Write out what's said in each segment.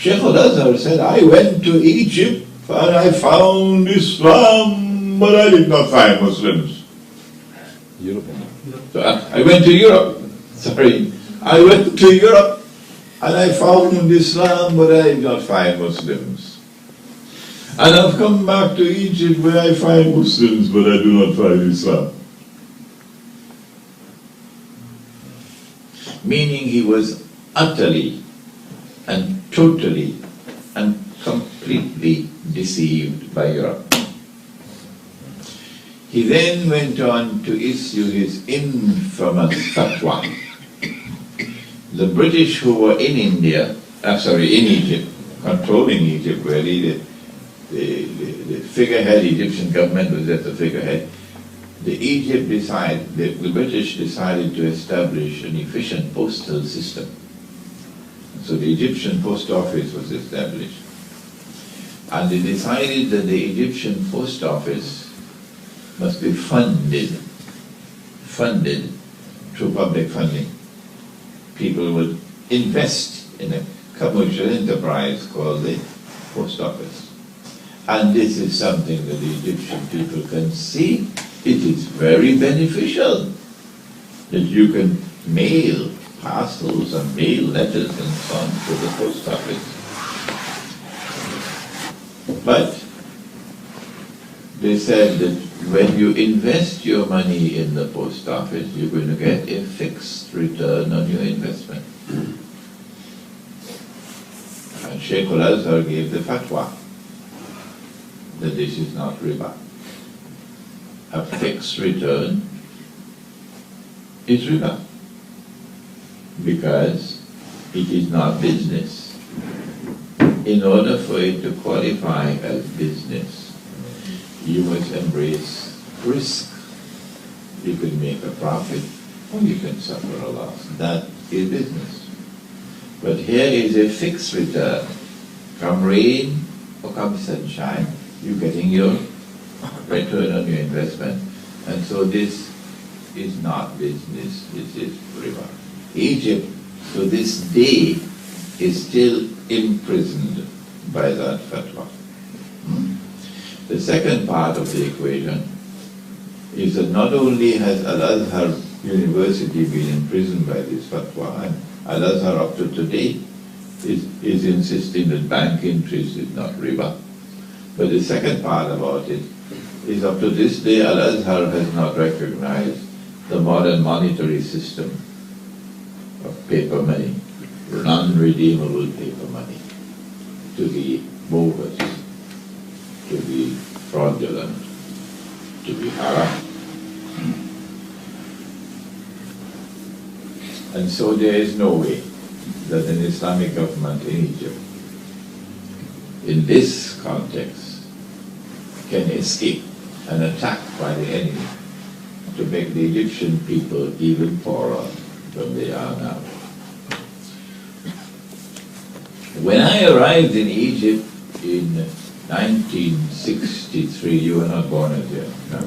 Sheikh Azhar said, I went to Egypt and I found Islam, but I did not find Muslims. Europe. So I went to Europe. Sorry. I went to Europe and I found Islam, but I did not find Muslims. And I've come back to Egypt where I find Muslims, but I do not find Islam. Meaning he was utterly and totally and completely deceived by Europe. He then went on to issue his infamous fatwa. The British who were in India, in Egypt, controlling Egypt really, the figurehead, Egyptian government was at the figurehead. The British decided to establish an efficient postal system. So the Egyptian post office was established. And they decided that the Egyptian post office must be funded through public funding. People would invest in a commercial enterprise called the post office. And this is something that the Egyptian people can see. It is very beneficial that you can mail parcels and mail letters and so on to the post office. But they said that when you invest your money in the post office, you're going to get a fixed return on your investment. And Sheikh Azhar gave the fatwa that this is not RIBA. A fixed return is RIBA because it is not business. In order for it to qualify as business, you must embrace risk. You can make a profit or you can suffer a loss. That is business. But here is a fixed return. Come rain or come sunshine, you're getting your return on your investment. And so this is not business, this is RIBA. Egypt, to this day, is still imprisoned by that fatwa. The second part of the equation is that not only has Al-Azhar University been imprisoned by this fatwa, and Al-Azhar up to today is insisting that bank interest is not RIBA, but the second part about it is up to this day Al-Azhar has not recognized the modern monetary system of paper money, non-redeemable paper money, to be bogus, to be fraudulent, to be haram. And so there is no way that an Islamic government in Egypt, in this context, can escape an attack by the enemy to make the Egyptian people even poorer than they are now. When I arrived in Egypt in 1963, you were not born as yet, no?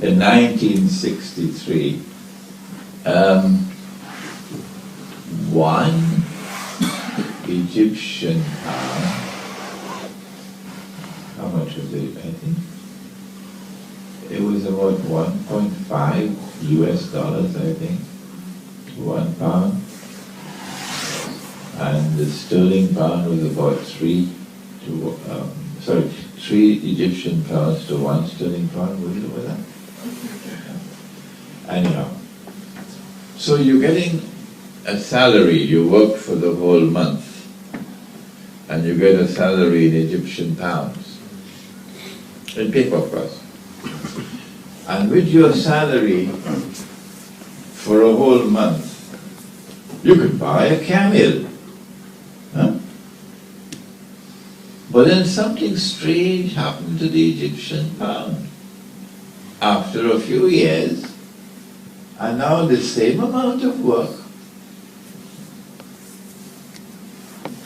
In 1963, one Egyptian pound, how much was it, I think? It was about 1.5 US dollars, I think, 1 pound. And the sterling pound was about 3 Egyptian pounds to 1 sterling pound, was it over that? Anyhow, so you're getting a salary, you work for the whole month, and you get a salary in Egyptian pounds, in paper of course. And with your salary for a whole month, you could buy a camel. Huh? But then something strange happened to the Egyptian pound. After a few years, and now the same amount of work,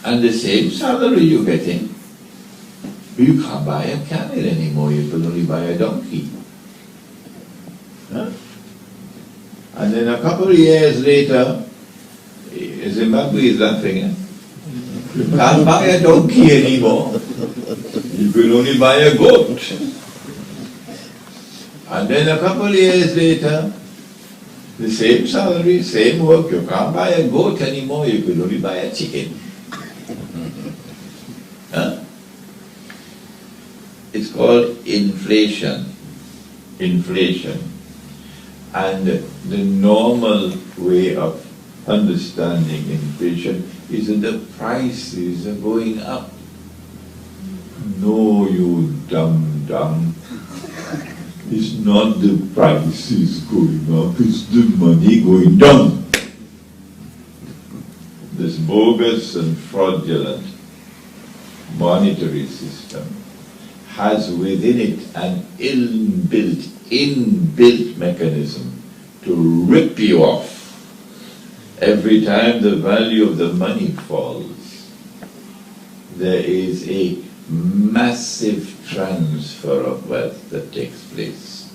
and the same salary you're getting, you can't buy a camel anymore, you can only buy a donkey. Huh? And then a couple of years later, Zimbabwe is laughing, eh? You can't buy a donkey anymore. You can only buy a goat. And then a couple of years later, the same salary, same work, you can't buy a goat anymore, you can only buy a chicken. Huh? It's called inflation. Inflation. And the normal way of understanding inflation is that the prices are going up. No, you dumb. It's not the prices going up, it's the money going down. This bogus and fraudulent monetary system has within it an inbuilt mechanism to rip you off every time the value of the money falls. There is a massive transfer of wealth that takes place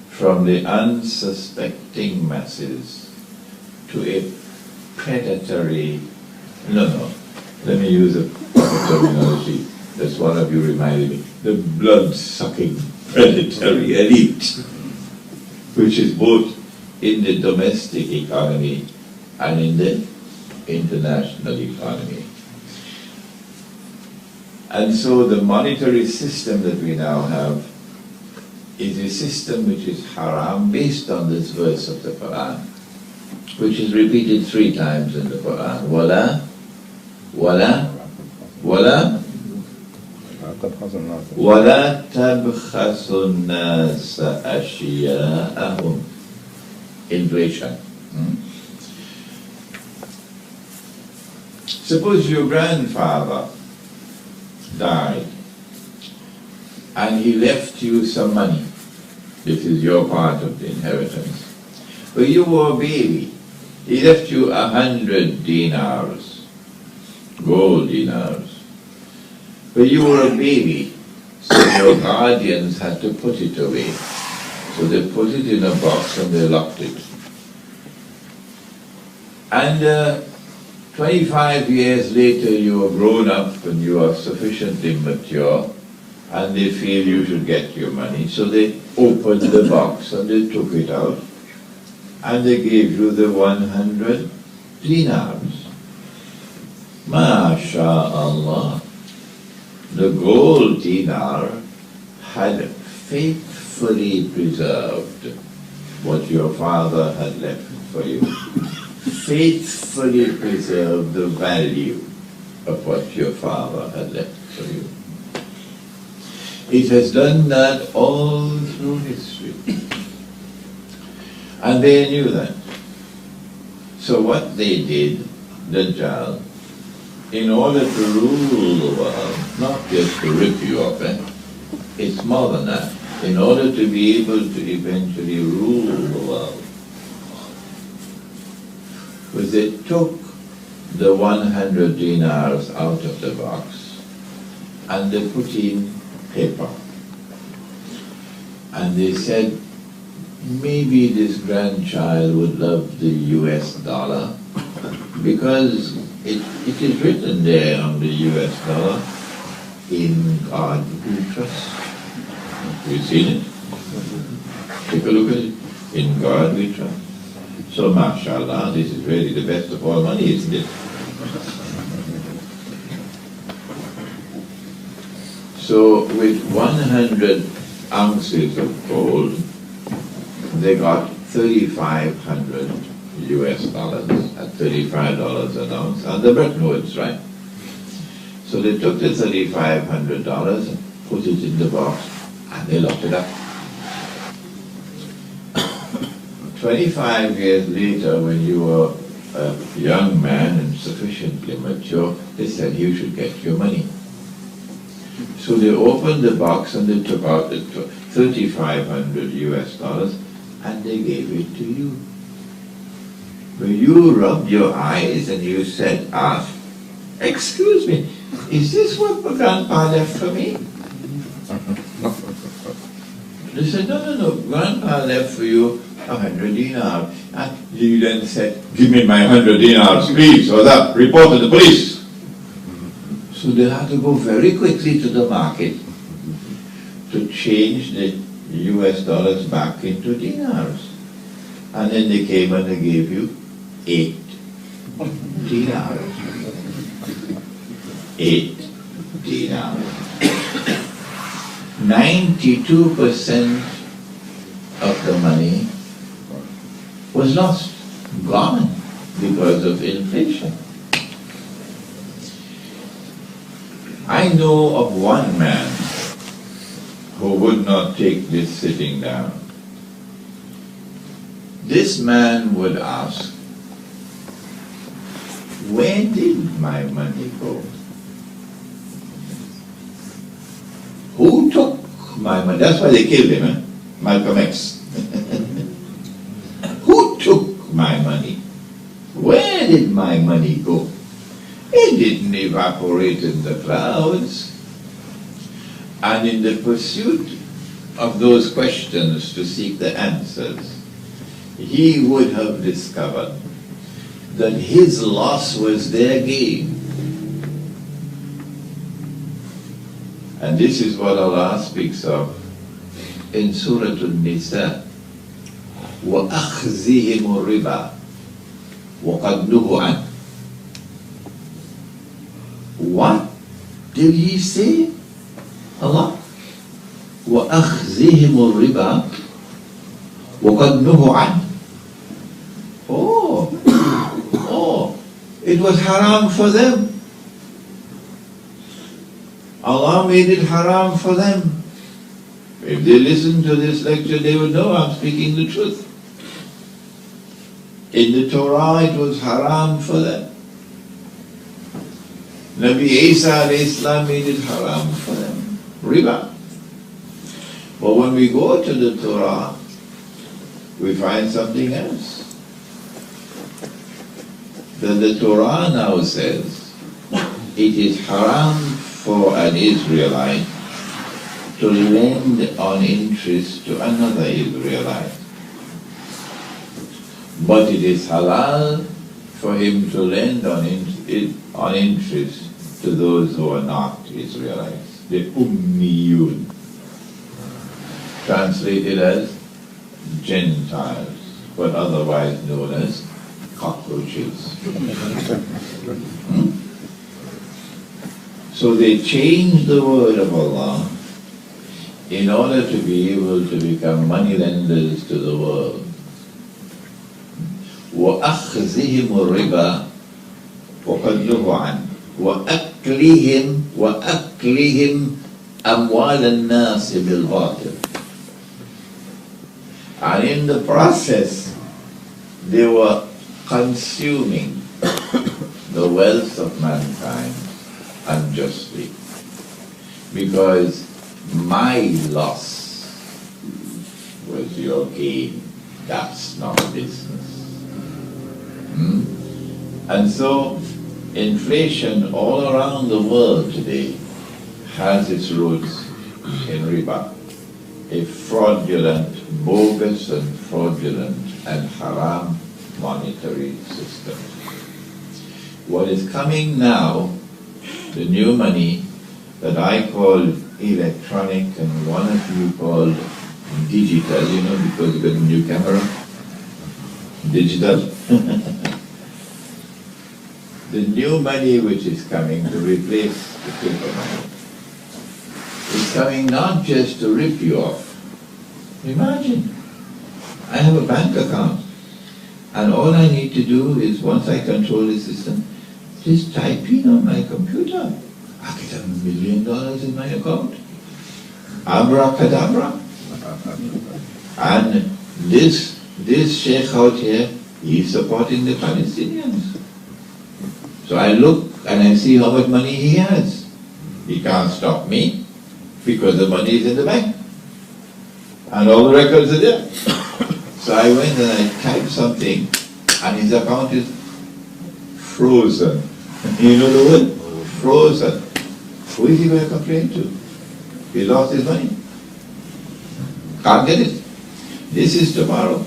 from the unsuspecting masses to a predatory, let me use a proper terminology. That's one of you reminded me. The blood-sucking predatory elite, which is both in the domestic economy and in the international economy. And so the monetary system that we now have is a system which is haram based on this verse of the Quran, which is repeated 3 times in the Quran. Wala tabkhasun nasa ashya'ahum. Inflation. Suppose your grandfather died and he left you some money. This is your part of the inheritance. But you were a baby. He left you 100 dinars, gold dinars. But you were a baby, so your guardians had to put it away. So they put it in a box and they locked it. And 25 years later, you are grown up and you are sufficiently mature, and they feel you should get your money. So they opened the box and they took it out, and they gave you the 100 dinars. MashaAllah. The gold dinar had faithfully preserved what your father had left for you. Faithfully preserve the value of what your father had left for you. It has done that all through history. And they knew that. So what they did, Dajjal, in order to rule the world, not just to rip you off, it's more than that. In order to be able to eventually rule the world, was they took the 100 dinars out of the box and they put in paper. And they said, maybe this grandchild would love the US dollar because it is written there on the US dollar, in God we trust. Have you seen it? Take a look at it. In God we trust. So, mashallah, this is really the best of all money, isn't it? So, with 100 ounces of gold, they got 3,500 US dollars at $35 an ounce, and the Bretton Woods, right? So they took the $3,500 and put it in the box, and they locked it up. 25 years later, when you were a young man and sufficiently mature, they said you should get your money. So they opened the box and they took out the 3,500 US dollars and they gave it to you. But you rubbed your eyes and you said, excuse me, is this what my grandpa left for me? They said, no, grandpa left for you 100 dinars. And you then said, give me my 100 dinars, please, or that, report to the police. So they had to go very quickly to the market to change the US dollars back into dinars. And then they came and they gave you 8 dinars. 8 dinars. 92% of the money was lost, gone, because of inflation. I know of one man who would not take this sitting down. This man would ask, where did my money go? Who took my money? That's why they killed him, eh? Malcolm X. Who took my money? Where did my money go? It didn't evaporate in the clouds. And in the pursuit of those questions to seek the answers, he would have discovered that his loss was their gain. And this is what Allah speaks of in Surah An-Nisa. وَأَخْذِهِمُ الرِّبَى وَقَدْ نُهُوا عَنْهُ. What did he say? Allah? وَأَخْذِهِمُ الرِّبَى وَقَدْ نُهُوا عَنْهُ. Oh, it was haram for them. Allah made it haram for them. If they listen to this lecture, they will know I'm speaking the truth. In the Torah, it was haram for them. Nabi Isa alayhi salam made it haram for them. Riba. But when we go to the Torah, we find something else. That the Torah now says it is haram for an Israelite to lend on interest to another Israelite. But it is halal for him to lend on interest to those who are not Israelites, the Ummiyun, translated as Gentiles, but otherwise known as cockroaches. So they changed the word of Allah in order to be able to become moneylenders to the world. وَأَخْذِهِمُ الرِّبَى وَقَدْ نُهُوا عَنْهُ وَأَكْلِهِمْ أَمْوَالَ النَّاسِ بِالْبَاطِلِ. And in the process, they were consuming the wealth of mankind unjustly. Because my loss was your gain. That's not business. And so, inflation all around the world today has its roots in riba, a fraudulent, bogus and fraudulent and haram monetary system. What is coming now, the new money that I call electronic and one of you called digital, because you got a new camera, digital. The new money which is coming to replace the paper money is coming not just to rip you off. Imagine, I have a bank account and all I need to do is, once I control the system, just type in on my computer. I get $1 million in my account. Abracadabra. And this sheikh out here, he's supporting the Palestinians. So I look and I see how much money he has. He can't stop me because the money is in the bank. And all the records are there. So I went and I typed something and his account is frozen. You know the word? Frozen. Who is he going to complain to? He lost his money. Can't get it. This is tomorrow.